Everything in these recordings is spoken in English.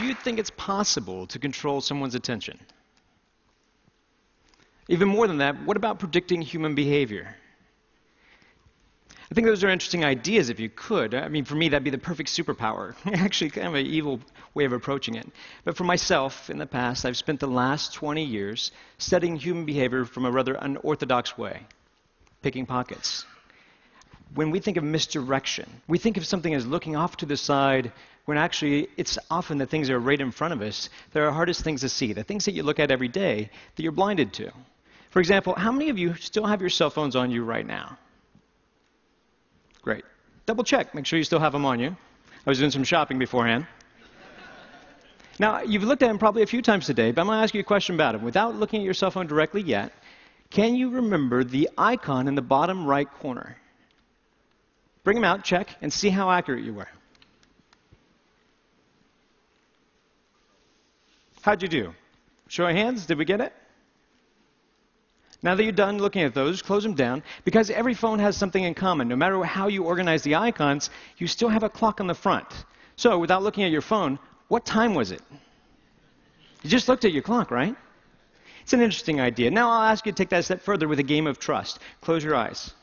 you think it's possible to control someone's attention? Even more than that, what about predicting human behavior? I think those are interesting ideas if you could. I mean, for me, that'd be the perfect superpower. Actually, kind of an evil way of approaching it. But for myself, in the past, I've spent the last 20 years studying human behavior from a rather unorthodox way, picking pockets. When we think of misdirection, we think of something as looking off to the side, when actually it's often the things that are right in front of us that are the hardest things to see, the things that you look at every day that you're blinded to. For example, how many of you still have your cell phones on you right now? Great. Double check. Make sure you still have them on you. I was doing some shopping beforehand. Now, you've looked at them probably a few times today, but I'm going to ask you a question about them. Without looking at your cell phone directly yet, can you remember the icon in the bottom right corner? Bring them out, check, and see how accurate you were. How'd you do? Show of hands, did we get it? Now that you're done looking at those, close them down, because every phone has something in common. No matter how you organize the icons, you still have a clock on the front. So, without looking at your phone, what time was it? You just looked at your clock, right? It's an interesting idea. Now I'll ask you to take that a step further with a game of trust. Close your eyes.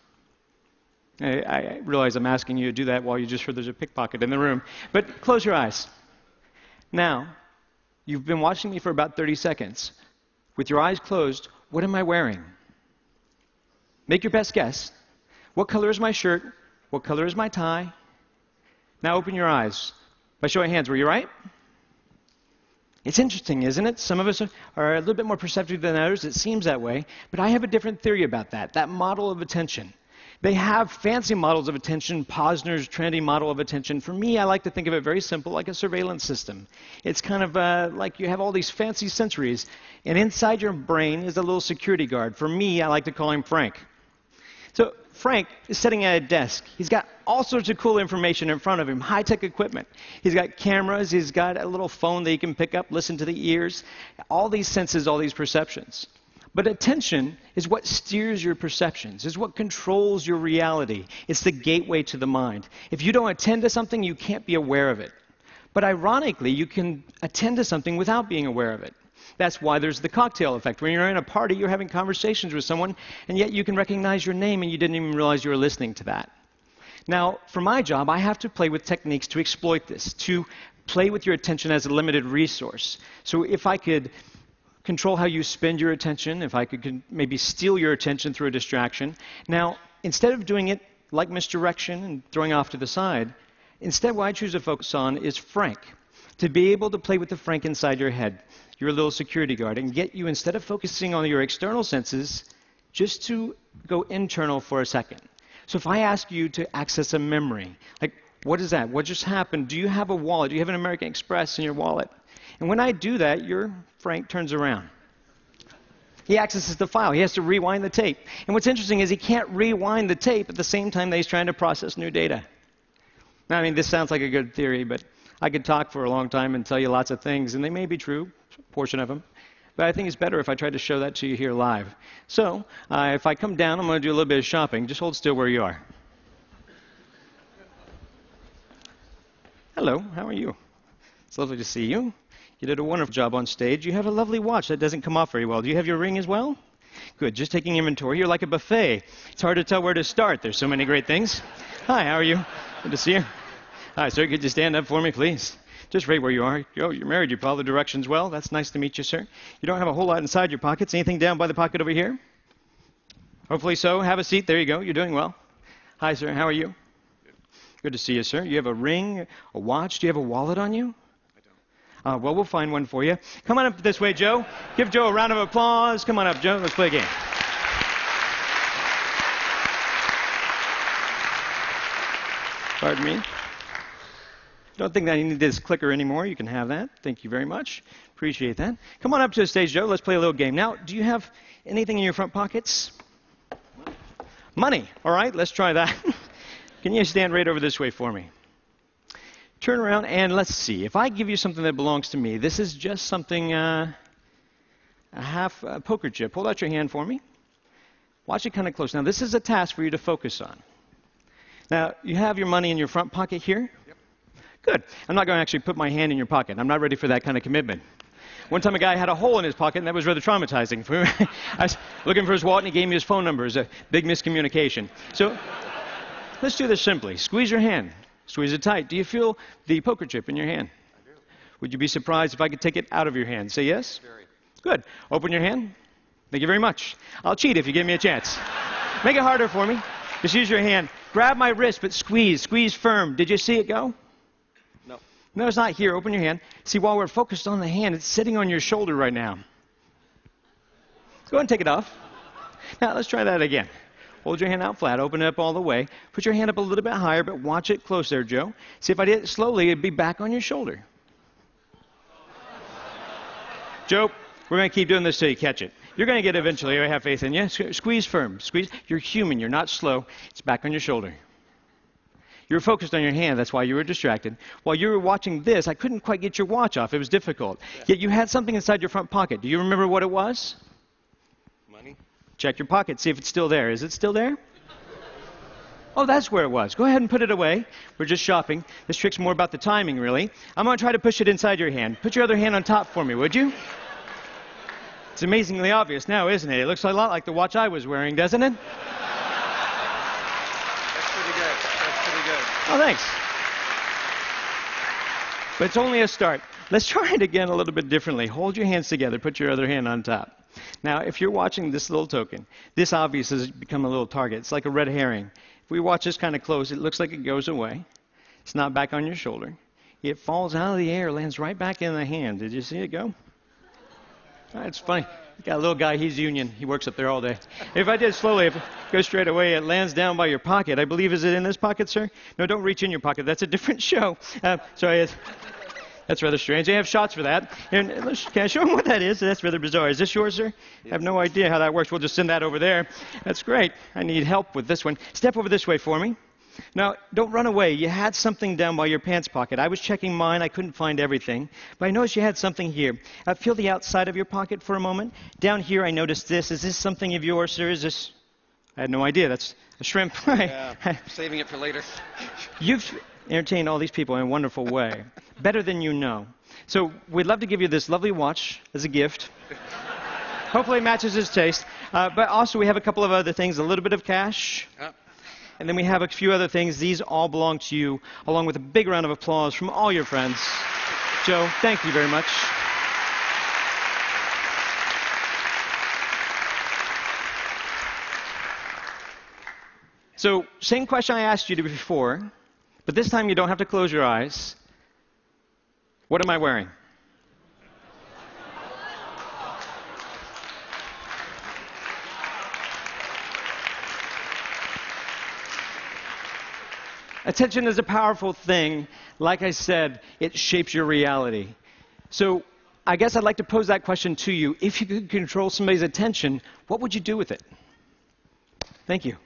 I realize I'm asking you to do that while you just heard there's a pickpocket in the room. But close your eyes. Now, you've been watching me for about 30 seconds. With your eyes closed, what am I wearing? Make your best guess. What color is my shirt? What color is my tie? Now open your eyes. By show of hands, were you right? It's interesting, isn't it? Some of us are a little bit more perceptive than others. It seems that way. But I have a different theory about that model of attention. They have fancy models of attention, Posner's trendy model of attention. For me, I like to think of it very simple, like a surveillance system. It's kind of like you have all these fancy sensories, and inside your brain is a little security guard. For me, I like to call him Frank. So Frank is sitting at a desk. He's got all sorts of cool information in front of him, high-tech equipment. He's got cameras. He's got a little phone that he can pick up, listen to the ears, all these senses, all these perceptions. But attention is what steers your perceptions, is what controls your reality. It's the gateway to the mind. If you don't attend to something, you can't be aware of it. But ironically, you can attend to something without being aware of it. That's why there's the cocktail effect. When you're in a party, you're having conversations with someone, and yet you can recognize your name and you didn't even realize you were listening to that. Now, for my job, I have to play with techniques to exploit this, to play with your attention as a limited resource. So if I could control how you spend your attention, if I could maybe steal your attention through a distraction. Now, instead of doing it like misdirection and throwing off to the side, instead what I choose to focus on is Frank. To be able to play with the Frank inside your head, your little security guard, and get you, instead of focusing on your external senses, just to go internal for a second. So if I ask you to access a memory, like, what is that? What just happened? Do you have a wallet? Do you have an American Express in your wallet? And when I do that, your Frank turns around. He accesses the file. He has to rewind the tape. And what's interesting is he can't rewind the tape at the same time that he's trying to process new data. Now, I mean, this sounds like a good theory, but I could talk for a long time and tell you lots of things, and they may be true, a portion of them. But I think it's better if I try to show that to you here live. So, if I come down, I'm going to do a little bit of shopping. Just hold still where you are. Hello, how are you? It's lovely to see you. You did a wonderful job on stage. You have a lovely watch that doesn't come off very well. Do you have your ring as well? Good, just taking inventory. You're like a buffet. It's hard to tell where to start. There's so many great things. Hi, how are you? Good to see you. Hi, sir, could you stand up for me, please? Just right where you are. Oh, you're married. You follow the directions well. That's nice to meet you, sir. You don't have a whole lot inside your pockets. Anything down by the pocket over here? Hopefully so. Have a seat. There you go. You're doing well. Hi, sir. How are you? Good to see you, sir. You have a ring, a watch. Do you have a wallet on you? Well, we'll find one for you. Come on up this way, Joe. Give Joe a round of applause. Come on up, Joe. Let's play a game. Pardon me. Don't think that I need this clicker anymore. You can have that. Thank you very much. Appreciate that. Come on up to the stage, Joe. Let's play a little game. Now, do you have anything in your front pockets? Money. All right, let's try that. Can you stand right over this way for me? Turn around and let's see. If I give you something that belongs to me, this is just something, a half poker chip. Hold out your hand for me. Watch it kind of close. Now, this is a task for you to focus on. Now, you have your money in your front pocket here? Yep. Good. I'm not going to actually put my hand in your pocket. I'm not ready for that kind of commitment. One time a guy had a hole in his pocket, and that was rather traumatizing. I was looking for his wallet, and he gave me his phone number. It was a big miscommunication. So let's do this simply. Squeeze your hand. Squeeze it tight. Do you feel the poker chip in your hand? I do. Would you be surprised if I could take it out of your hand? Say yes? Very. Good. Open your hand. Thank you very much. I'll cheat if you give me a chance. Make it harder for me. Just use your hand. Grab my wrist, but squeeze. Squeeze firm. Did you see it go? No. No, it's not here. Open your hand. See, while we're focused on the hand, it's sitting on your shoulder right now. Go ahead and take it off. Now, let's try that again. Hold your hand out flat. Open it up all the way. Put your hand up a little bit higher, but watch it close there, Joe. See, if I did it slowly, it'd be back on your shoulder. Joe, we're going to keep doing this till you catch it. You're going to get it eventually. I have faith in you. Squeeze firm. Squeeze. You're human. You're not slow. It's back on your shoulder. You were focused on your hand. That's why you were distracted. While you were watching this, I couldn't quite get your watch off. It was difficult. Yet you had something inside your front pocket. Do you remember what it was? Money? Check your pocket. See if it's still there. Is it still there? Oh, that's where it was. Go ahead and put it away. We're just shopping. This trick's more about the timing, really. I'm going to try to push it inside your hand. Put your other hand on top for me, would you? It's amazingly obvious now, isn't it? It looks a lot like the watch I was wearing, doesn't it? That's pretty good. That's pretty good. Oh, thanks. But it's only a start. Let's try it again a little bit differently. Hold your hands together. Put your other hand on top. Now, if you're watching this little token, this obviously has become a little target. It's like a red herring. If we watch this kind of close, it looks like it goes away. It's not back on your shoulder. It falls out of the air, lands right back in the hand. Did you see it go? It's funny. Got a little guy, he's union. He works up there all day. If I did it slowly, if it goes straight away, it lands down by your pocket. I believe, is it in this pocket, sir? No, don't reach in your pocket. That's a different show. Sorry, that's rather strange. They have shots for that. And can I show them what that is? That's rather bizarre. Is this yours, sir? I have no idea how that works. We'll just send that over there. That's great. I need help with this one. Step over this way for me. Now, don't run away. You had something down by your pants pocket. I was checking mine. I couldn't find everything. But I noticed you had something here. Feel the outside of your pocket for a moment. Down here, I noticed this. Is this something of yours, sir? Is this... I had no idea. That's a shrimp. Yeah, saving it for later. You've entertained all these people in a wonderful way. Better than you know. So we'd love to give you this lovely watch as a gift. Hopefully it matches his taste. But also we have a couple of other things. A little bit of cash. And then we have a few other things. These all belong to you, along with a big round of applause from all your friends. Joe, thank you very much. So, same question I asked you before, but this time you don't have to close your eyes. What am I wearing? Attention is a powerful thing. Like I said, it shapes your reality. So I guess I'd like to pose that question to you. If you could control somebody's attention, what would you do with it? Thank you.